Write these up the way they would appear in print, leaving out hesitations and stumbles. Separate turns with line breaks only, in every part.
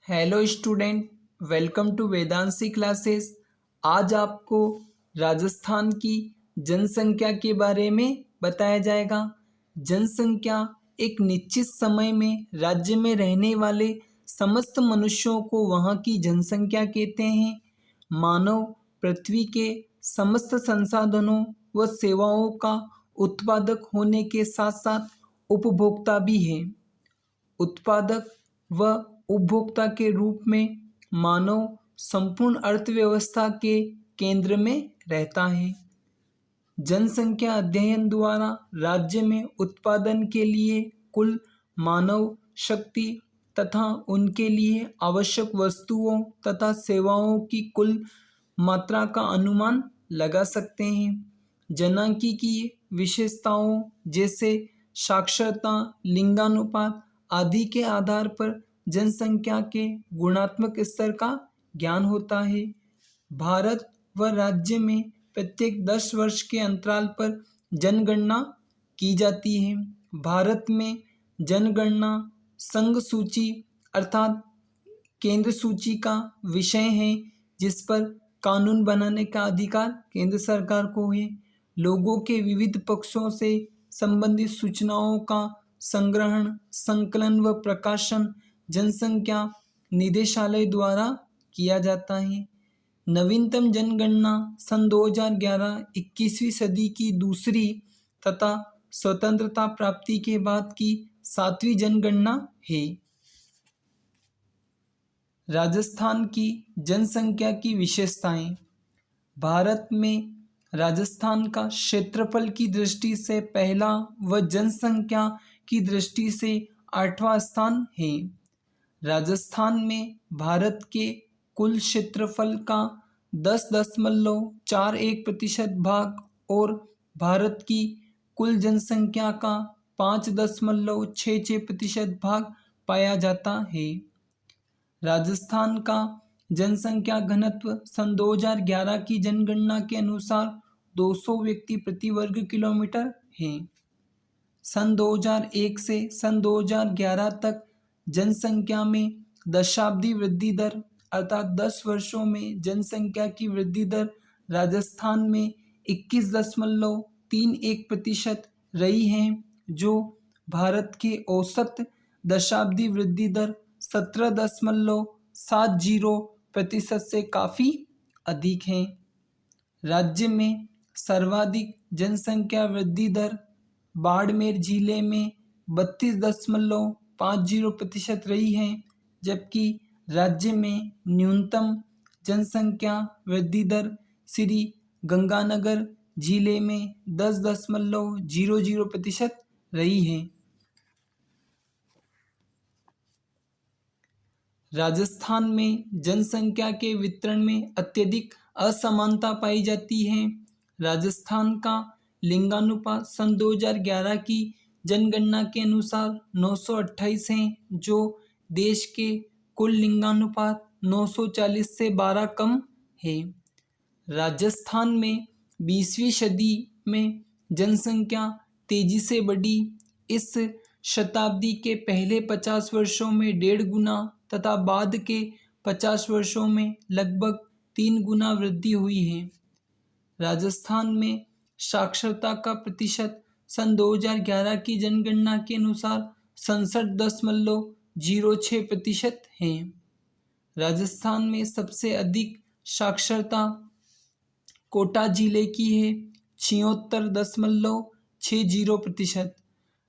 Hello student, welcome to Vedanshi classes. आज आपको राजस्थान की जनसंख्या के बारे में बताया जाएगा। जनसंख्या एक निश्चित समय में राज्य में रहने वाले समस्त मनुष्यों को वहाँ की जनसंख्या कहते हैं। मानव पृथ्वी के समस्त संसाधनों व सेवाओं का उत्पादक होने के साथ साथ उपभोक्ता भी है। उत्पादक व उपभोक्ता के रूप में मानव संपूर्ण अर्थव्यवस्था के केंद्र में रहता है। जनसंख्या अध्ययन द्वारा राज्य में उत्पादन के लिए कुल मानव शक्ति तथा उनके लिए आवश्यक वस्तुओं तथा सेवाओं की कुल मात्रा का अनुमान लगा सकते हैं। जनांकीय विशेषताओं जैसे साक्षरता, लिंगानुपात आदि के आधार पर जनसंख्या के गुणात्मक स्तर का ज्ञान होता है। भारत व राज्य में प्रत्येक 10 वर्ष के अंतराल पर जनगणना की जाती है। भारत में जनगणना संघ सूची अर्थात केंद्र सूची का विषय है, जिस पर कानून बनाने का अधिकार केंद्र सरकार को है। लोगों के विविध पक्षों से संबंधित सूचनाओं का संग्रहण, संकलन व प्रकाशन जनसंख्या निदेशालय द्वारा किया जाता है। नवीनतम जनगणना सन 2011 21वीं सदी की दूसरी तथा स्वतंत्रता प्राप्ति के बाद की 7वीं जनगणना है। राजस्थान की जनसंख्या की विशेषताएं। भारत में राजस्थान का क्षेत्रफल की दृष्टि से पहला व जनसंख्या की दृष्टि से 8वां स्थान है। राजस्थान में भारत के कुल क्षेत्रफल का 10.41% भाग और भारत की कुल जनसंख्या का 5.66% भाग पाया जाता है। राजस्थान का जनसंख्या घनत्व सन 2011 की जनगणना के अनुसार 200 व्यक्ति प्रति वर्ग किलोमीटर है। सन 2001 से सन 2011 तक जनसंख्या में दशाब्दी वृद्धि दर अर्थात 10 वर्षों में जनसंख्या की वृद्धि दर राजस्थान में 21.31% रही है, जो भारत के औसत दशाब्दी वृद्धि दर 17.70% से काफ़ी अधिक है। राज्य में सर्वाधिक जनसंख्या वृद्धि दर बाड़मेर जिले में 32.50% रही है, जबकि राज्य में न्यूनतम जनसंख्या वृद्धि दर श्री गंगानगर जिले में 10.00% रही है। राजस्थान में जनसंख्या के वितरण में अत्यधिक असमानता पाई जाती है। राजस्थान का लिंगानुपात सन 2011 की जनगणना के अनुसार 928 है, जो देश के कुल लिंगानुपात 940 से 12 कम है। राजस्थान में 20वीं सदी में जनसंख्या तेजी से बढ़ी। इस शताब्दी के पहले 50 वर्षों में 1.5 गुना तथा बाद के 50 वर्षों में लगभग 3 गुना वृद्धि हुई है। राजस्थान में साक्षरता का प्रतिशत सन 2011 की जनगणना के अनुसार 67.06% है। राजस्थान में सबसे अधिक साक्षरता कोटा जिले की है, 76.60%।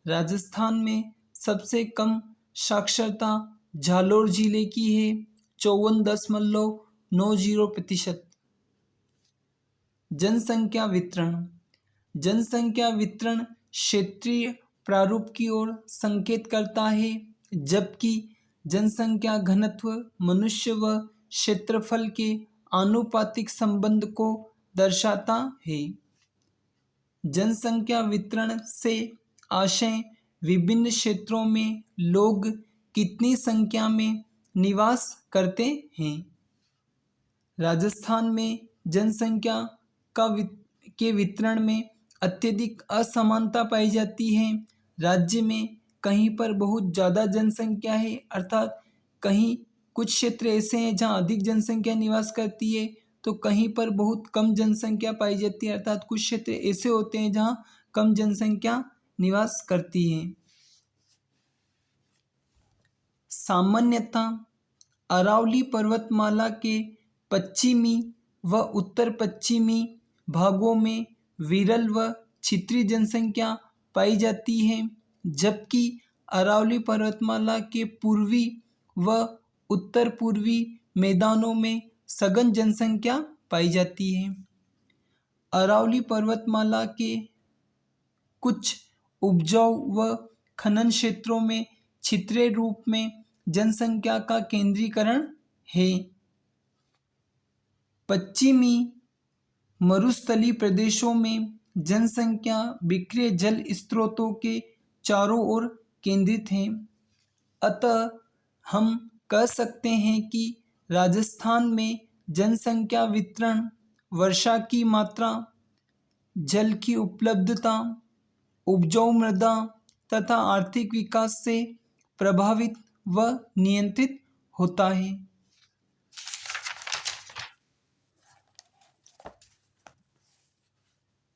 राजस्थान में सबसे कम साक्षरता जालोर जिले की है, 54.90%। जनसंख्या वितरण। जनसंख्या वितरण क्षेत्रीय प्रारूप की ओर संकेत करता है, जबकि जनसंख्या घनत्व मनुष्य व क्षेत्रफल के आनुपातिक संबंध को दर्शाता है। जनसंख्या वितरण से आशय विभिन्न क्षेत्रों में लोग कितनी संख्या में निवास करते हैं। राजस्थान में जनसंख्या के वितरण में अत्यधिक असमानता पाई जाती है। राज्य में कहीं पर बहुत ज़्यादा जनसंख्या है, अर्थात कहीं कुछ क्षेत्र ऐसे हैं जहाँ अधिक जनसंख्या निवास करती है तो कहीं पर बहुत कम जनसंख्या पाई जाती है, अर्थात कुछ क्षेत्र ऐसे होते हैं जहाँ कम जनसंख्या निवास करती है। सामान्यतः अरावली पर्वतमाला के पश्चिमी व उत्तर पश्चिमी भागों में विरल व छित्री जनसंख्या पाई जाती है, जबकि अरावली पर्वतमाला के पूर्वी व उत्तर पूर्वी मैदानों में सघन जनसंख्या पाई जाती है। अरावली पर्वतमाला के कुछ उपजाऊ व खनन क्षेत्रों में छित्रे रूप में जनसंख्या का केंद्रीकरण है। पश्चिमी मरुस्थलीय प्रदेशों में जनसंख्या बिखरे जल स्रोतों के चारों ओर केंद्रित है। अतः हम कह सकते हैं कि राजस्थान में जनसंख्या वितरण वर्षा की मात्रा, जल की उपलब्धता, उपजाऊ मृदा तथा आर्थिक विकास से प्रभावित व नियंत्रित होता है।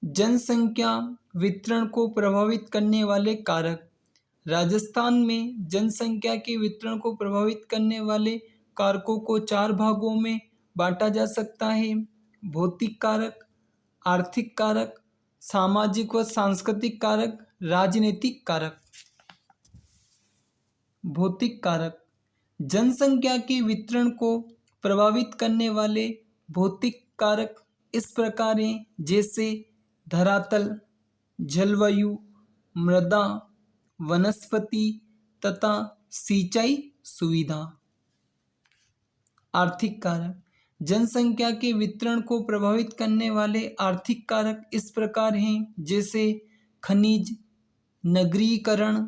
जनसंख्या वितरण को प्रभावित करने वाले कारक। राजस्थान में जनसंख्या के वितरण को प्रभावित करने वाले कारकों को 4 भागों में बांटा जा सकता है: भौतिक कारक, आर्थिक कारक, सामाजिक व सांस्कृतिक कारक, राजनीतिक कारक। भौतिक कारक। जनसंख्या के वितरण को प्रभावित करने वाले भौतिक कारक इस प्रकार हैं, जैसे धरातल, जलवायु, मृदा, वनस्पति तथा सिंचाई सुविधा। आर्थिक कारक। जनसंख्या के वितरण को प्रभावित करने वाले आर्थिक कारक इस प्रकार हैं, जैसे खनिज, नगरीकरण,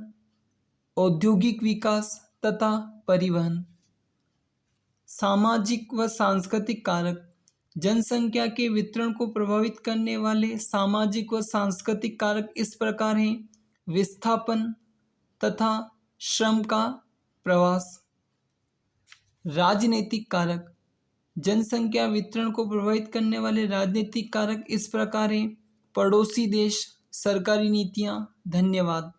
औद्योगिक विकास तथा परिवहन। सामाजिक व सांस्कृतिक कारक। जनसंख्या के वितरण को प्रभावित करने वाले सामाजिक व सांस्कृतिक कारक इस प्रकार हैं: विस्थापन तथा श्रम का प्रवास। राजनीतिक कारक। जनसंख्या वितरण को प्रभावित करने वाले राजनीतिक कारक इस प्रकार हैं: पड़ोसी देश, सरकारी नीतियां। धन्यवाद।